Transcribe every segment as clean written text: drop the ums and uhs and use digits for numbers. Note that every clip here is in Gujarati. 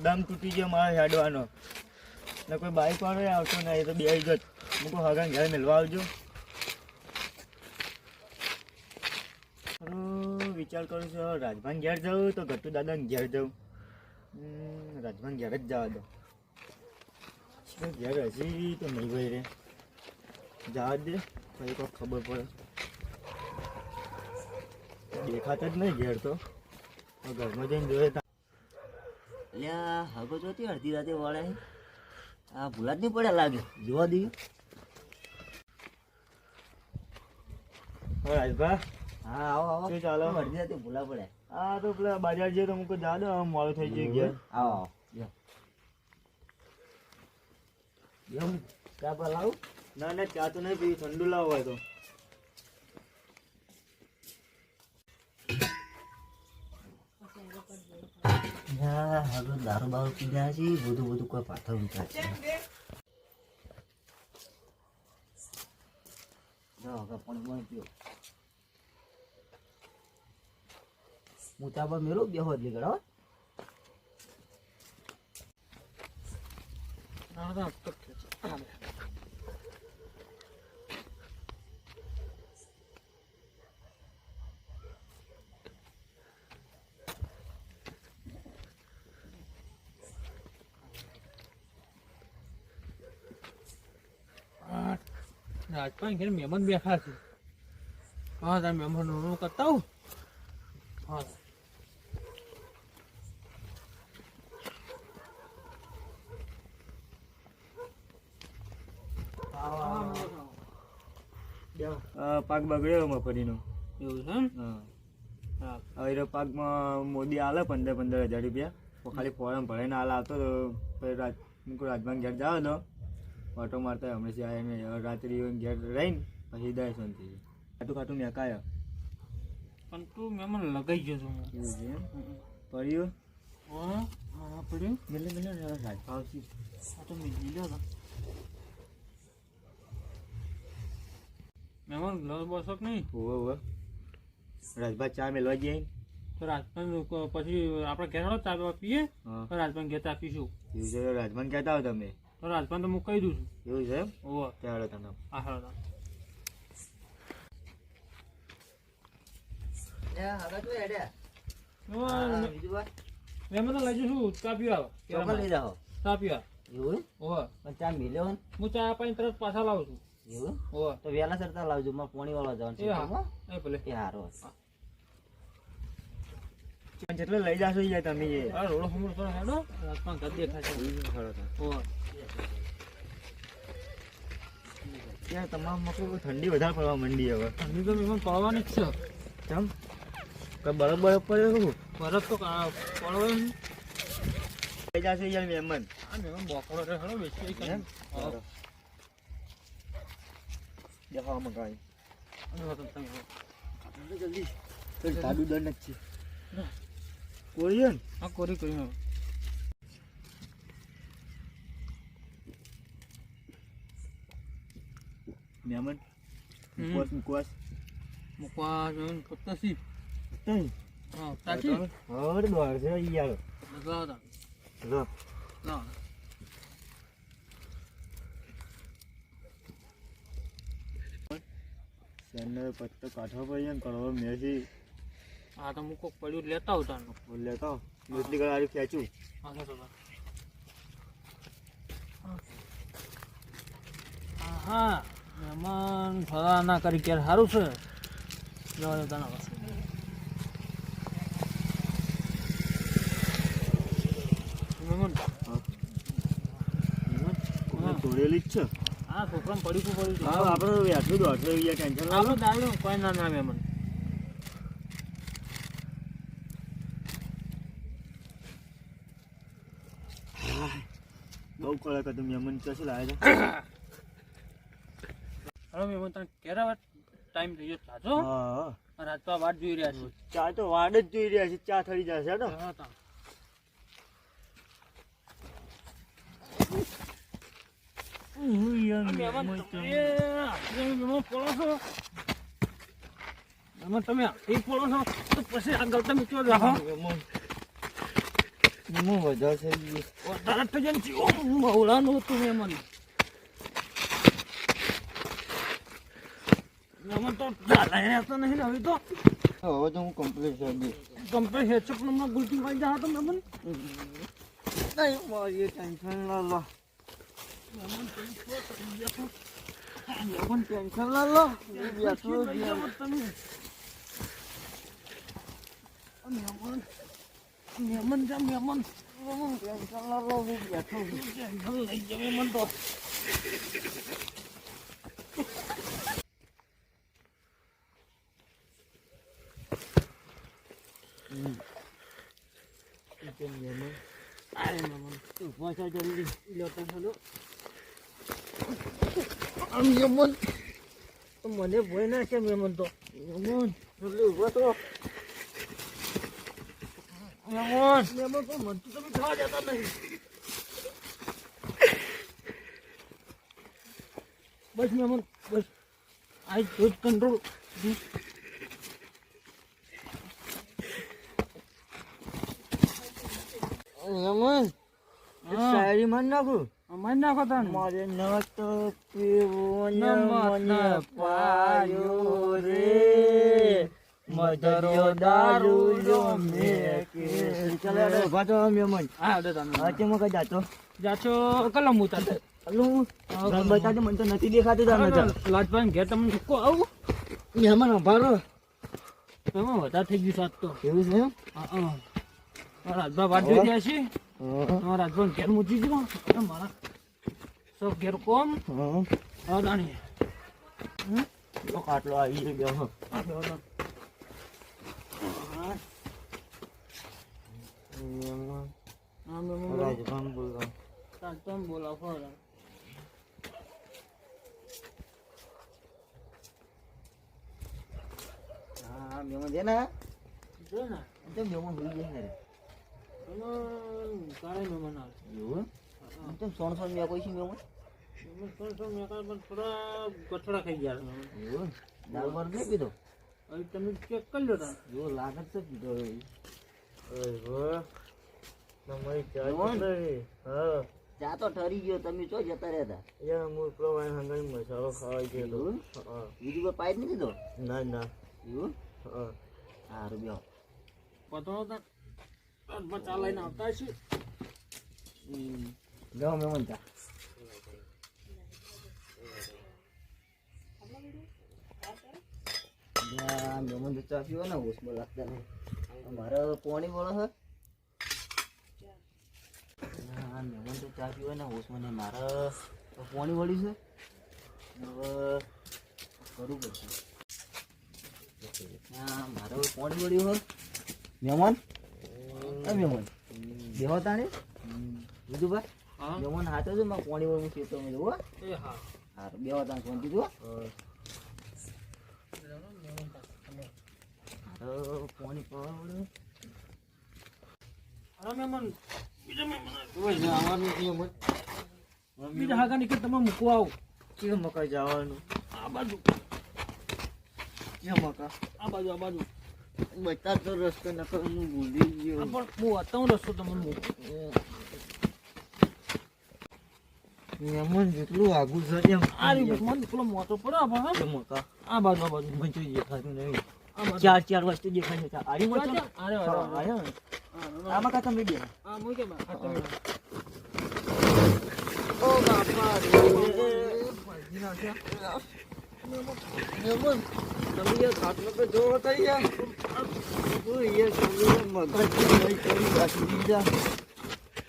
દમ તૂટી ગયો મારો હેડવાનો ને કોઈ બાઈક વાળો આવતો નહીં તો બે ગત મૂકો હગાને ઘરે મેળવા આવજો વિચાર કરું છું રાજભાન ઘેર જાઉં તો ગટ્ટુ દાદાને ઘેર જાઉં રાજભાન ઘેર જ જવા દો ઘેર હજી તો નહીં ભાઈ રે જવા દે પછી કોઈ ખબર પડે દેખાતા જ નહીં ઘેર તો ઘરમાં જઈને જોઈએ અલ્યા હગો જોતી અડધી રાતે વળે આ ભૂલા જ નહીં પડ્યા લાગે જોવા દઈએ રાજભા હા આવો આવો શું ચાલો અડધી રાતે ભૂલા પડ્યા હા તો પેલા બજાર જઈએ તો મૂકો જા દો મોડું થઈ ગયું ઘેર આવો આવો એમ ચા પર લાવું ના ના ચા તો નહીં પીવી ઠંડુ લાવો હોય તો હવે દારૂ બારૂ પી ગયા છે બધું કોઈ પાથર ઉતાર છે પણ પીઓ હું ચા પર મેળવું બે હોત નીકળો રાજપાન ઘેર મહેમાન બેઠા છે હા તાર મહેમાન કરતા હું હા પાક બગડ્યો મફળીનો એવું છે એમ હા હવે પાકમાં મોદી આલે 15,000 રૂપિયા ખાલી ફોર્મ ભરાઈને હાલ આવતો તો રાજભાન ઘેર જાવ તો ઓટો મારતા હમણાં આવ્યા રાત્રિ ઘેર રહીને પછી દર્શન થઈ ખાટું ખાટું મેકાયો પણ તું મહેમાન લગાઈ ગયો છું પડ્યું હા પડ્યું એટલે રાજભાવથી આ તો મિલી લ્યો હતા મહેમાન ગ્લવ બસક નહીં હોવે રાજભા ચા મેળવા જઈએ તો રાજપાન પછી આપણે ઘેર ચા પીએ તો રાજપાન ઘેર ચા પીશું એવું છે રાજભાન કહેતા હો તમે તો રાજપાન તો હું કહી દઉં છું એવું છે એમ ઓહો ચાલો તમે હા હા મહેમાન લઈ જઈશું ચા પીવા લઈ જાઓ ચા પીવા એવું ઓહો પણ ચા મિલ્યો હું ચા પાણી તરત પાછા લાવું છું એવું ઓહો તો વહેલા સરતા લાવજો મારે પોણી વાળવા જવાનું એ હા એ ભલે એ હારો જેટલો લઈ જાશો યાર તમે આ રોડો હમણાં થોડો હેડો રાજપાન ઘર દેખાય છે ઓહો ત્યાં તમામ મકલું ઠંડી વધારે પડવા માંડી હવે ઠંડી તો મહેમાન પડવાની જ છે કેમ કઈ બરફ બરફ પડે શું બરફ તો પડવા લઈ જશે યાર મહેમાન આ મહેમાન બોકડો રે હેડો બેસી એમ દેખાવા મગાવી જલ્દી સાદું દર નથી કોરિયન હા કોરી કરી મહેમાન મુકવાસ મુકવાસ મૂકવા જઈને પત્તાસી તઈ હા તાકી હર દોર છે યાર લગાવતા લો ના સેનર પત્તો કાઢવા પડે ને કરો મેસી હા તો મૂકો પડ્યું લેતા આવતા લેતો એટલી ગાડી ખેંચું હા મહેમાન ફરવા ના કરી ક્યારે સારું છે જવા દેતા ના મહેમાન તોડેલી જ છે હા છોકરાને પડ્યું છે હા આપણે આટલું દોઢસો ટેન્શન આપણે દાડો કોઈ ના ના મહેમાન બહુ કડક હતું મહેમાન કશું લાવે છે હવે મહેમાન તને કેરા ટાઈમ થઈ ગયો સાચો હા રાજપા વાટ જોઈ રહ્યા છે ચા તો વાડ જ જોઈ રહ્યા છે ચા થઈ જશે ને તમે એક પડો છો તો પછી આગળ તમે ચો રાખો હું વધારે થઈ ગયું. વધારે થઈ જાય ને જીવો મવડાનું હતું મહેમાન મહેમાન તો ચાલાય રહેતો નહીં ને હવે તો હવે તો હું કમ્પ્લીટ થઈ ગઈ. કમ્પ્લેટ હેડશોપ નંબર ગુલટી મારી જા તો મહેમાન નહીં મારી ટેન્શન ના લો. મહેમાન તમે શું કરી ગયા છો? મહેમાન ટેન્શન ના લો. હું બેઠો શું લઈ છું. જાઓ તમે મહેમાન મહેમાન જા મહેમાન ટેન્શન ના લો. હું બેઠો છું. ટેન્શન લઈ જાઓ મહેમાન તો અરે મહેમાન તું પહોંચા જલ્દી લ્યો તો હેલો આમ મહેમાન તો મને ભય ના છે મહેમાન તો મહેમાન જલ્દી ઉભો તો મહેમાન મહેમાન તો મન તો તમે થવા જતા નહીં બસ મહેમાન બસ આઈ જોજ કંટ્રોલ મહેમાન શાયરી માં નાખું. અમારે નાખો તાને મારે નત પીવો ને નમત મને પાયો રે મધરો દારૂ લો મેકે. ચાલો યાર, ઉભા થો મહેમાન. હા દે તમે હા, ચેમાં કઈ જાતો? જાચો કલમ ઉતાર હલું ઘર બતાડે, મને તો નથી દેખાતું તાર નજર. લાજભાઈ ઘેર તમને ધક્કો આવું મહેમાન ઉભારો. એમાં વધારે થઈ ગયું સાત તો એવું છે એમ? હા રાજભા વાત જોઈ રહ્યા છે હા. રાજભાઈ ઘેર મૂકી ગયો અને મારા સૌ ઘેર કોમ હા. હા દાણી તો કાટલો આવી ગયો. મહેમાન રાજભાન બોલો. બોલાવો હા મહેમાન છે ને? જો ને તો મહેમાન હોઈ જાય ને રે. કાલે મહેમાન આવે એવું? તો સોણ મેં કોઈ છે મહેમાન? થોડા ગઠડા ખાઈ ગયા મહેમાન. એવું? દાળ ભાત નહીં પીધો? હવે તમે ચેક કરી લો તમે જો લાગે છે પીધો. ચા તો ઠરી ગયો, તમે ચો જતા રહેતા? મસાલો ખાવાઈ ગયો. બીજું કોઈ પાઇપ નથી દીધો? ના ના. એવું? સારું બેહો. પતળો તો રાજભા ચા લઈને આવતા છે બેહો મહેમાન ચા. મહેમાન તો ચા પીવો ને હોશમાં લાગતા નહીં. મારે પાણી વાળો છે. મહેમાન તો ચા પીવો ને હોશમાં નહીં. મારે પાણી વાળી છે. હવે કરવું પડશે. મારે પાણી વાળ્યું હોય મહેમાન. મહેમાન બેહો તાણે બીજું ભાઈ હા મહેમાન હાથે છે મારે પાણી વાળું છે તો જુઓ. એ હા સારું બેહો તાણે શાંતિ જુઓ. પાણી પાવડે હા મહેમાન બીજા મહેમાન જવાનું મહેમાન. બીજા હાગા નીકળ તમે મૂકવા આવો ક્યાં મકા જવાનું? આ બાજુ ક્યાં મકા? આ બાજુ આ બાજુ બતા તો રસ્તો નકર હું ભૂલી ગયો. આ પણ હું બતાવું રસ્તો તમને મૂકું મહેમાન જેટલું આગું છે એમ આ રીતે મને પેલો મોટો પડે આ બાજુ મકા આ બાજુ મને જોઈ દેખાતું નહીં. આ બાજુ ચાર વસ્તુ દેખાય છે. આરી મતો અરે આ મકા તમે બે. આ મૂકે બા ઓ બાપા રે. મહેમાન તમે યાર ખાટલો તો જોવો તો યાર.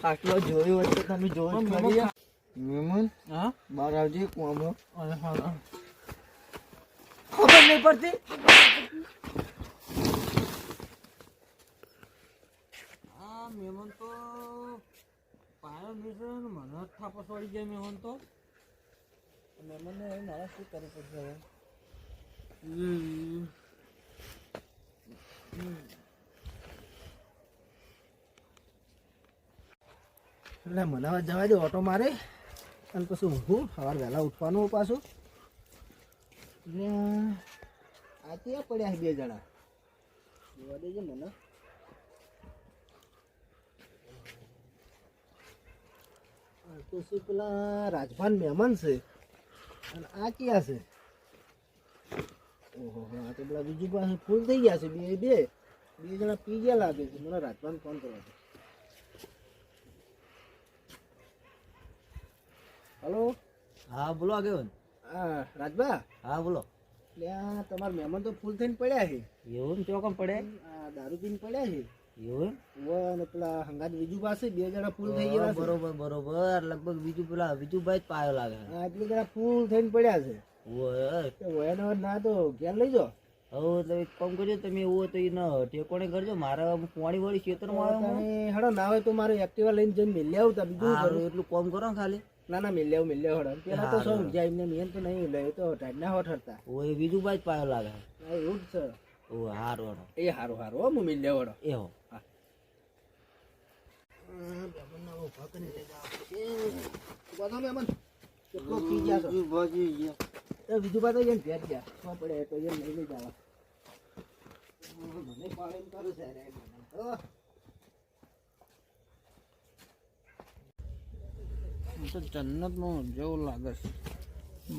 ખાટલો જોયો હોય તો તમે જોવો જ ખરી યાર. મહેમાન હા બહાર આવજે કુવામાં. અરે હા ખબર નહીં પડતી. આ મહેમાન તો પાયો મિત્ર મને થાપો છોડી જાય મહેમાન તો મહેમાનને હવે મારે શું કરવું પડશે હવે એટલે મને હવે જવા દે ઓટો મારે અને પછી ઊંઘું સવાર વહેલા ઉઠવાનું પાછું એટલે આ ક્યાં પડ્યા છે બે જણા જોવા દેજે મને તો શું પેલા રાજભાન મહેમાન છે અને આ ક્યાં છે? ઓહો આ તો પેલા બીજું પાસે ફૂલ થઈ ગયા છે. બે જણા પી ગયા લાગે છે. મને રાજભાન ફોન કરો. હલો, હા બોલો આગેવાન. હા રાજભા, હા બોલો. એટલે આ તમારા મહેમાન તો ફૂલ થઈને પડ્યા છે. એવું ચોકમ પડે? આ દારૂ પીને પડ્યા છે. એવું અને પેલા હંગાત બીજું પાસે બે જણા ફૂલ થઈ ગયા છે. બરોબર બરોબર. લગભગ બીજું પેલા બીજુભાઈ જ પાયો લાગે. હા બે જણા ફૂલ થઈને પડ્યા છે. વયનો ના તો ઘેર લઈ જાઓ. હવે એટલે એક કામ કરજો તમે, એવું હોય તો એને ટેકોણે કરજો. મારે પાણી વાળી ખેતરમાં આવ્યો. તમે હેડો ના હોય તો મારે એક્ટિવા લઈને જઈને મિલ્યા આવતા. બીજું શું કરું? એટલું કામ કરો ને ખાલી. ના મિલ્યા હેડો. પેલા તો શું જાય એમને મેન તો નહીં લે તો ટાઈડના હોટ હરતા. ઓય બીજુભાઈ જ પાયો લાગે. હા એવું જ છે. ઓ હારું એ હારું હો હું મિલ્યા હેડો. એ હો. કેટલો પી ગયા છો? બીજું પાછો એને ભેટ ગયા શું પડે તો એને લઈ લઈ જવા. મને પાડે એમ કરું છે રે. તો જન્નતનું જેવું લાગે છે.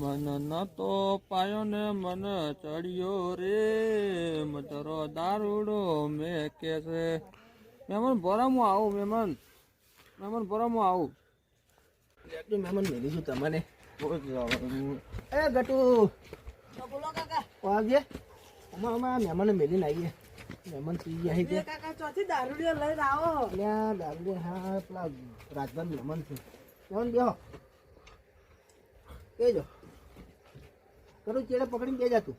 મન નતો પાયો ને મને ચડ્યો રે મતરો દારૂડો મેં કે છે. મહેમાન ભરામાં આવું. મહેમાન ભરામાં આવું. એટલું મહેમાન મેલી છું તમને. એ ગટુ બોલો કાકા વાગે અમારા મહેમાન મેલીને આવીએ. મહેમાન પી ગયા છે કાકા. ચોથી દારૂડિયો લઈને આવો. ત્યાં દારૂડિયો હા પેલા રાજભાન મહેમાન છે. મહેમાન બેહો કેજો કરું ચેડે પકડીને બે જાતું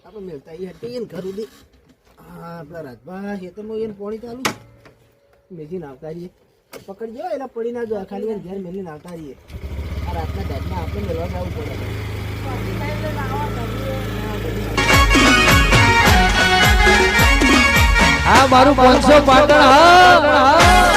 આપણે મેળતા એ હતી એને ઘર ઉડી. હા પેલા રાજભા ખેતરમાં એને પોણી ચાલુ મેજીને આવતા રહીએ. પકડજો એટલે પડી ના જો ખાલી એને ઘેર મેલીને આવતા રહીએ. આ રાતના ટાઈમમાં આપણે મેળવા જવું પડે. હા મારું 500 પાટણ. હા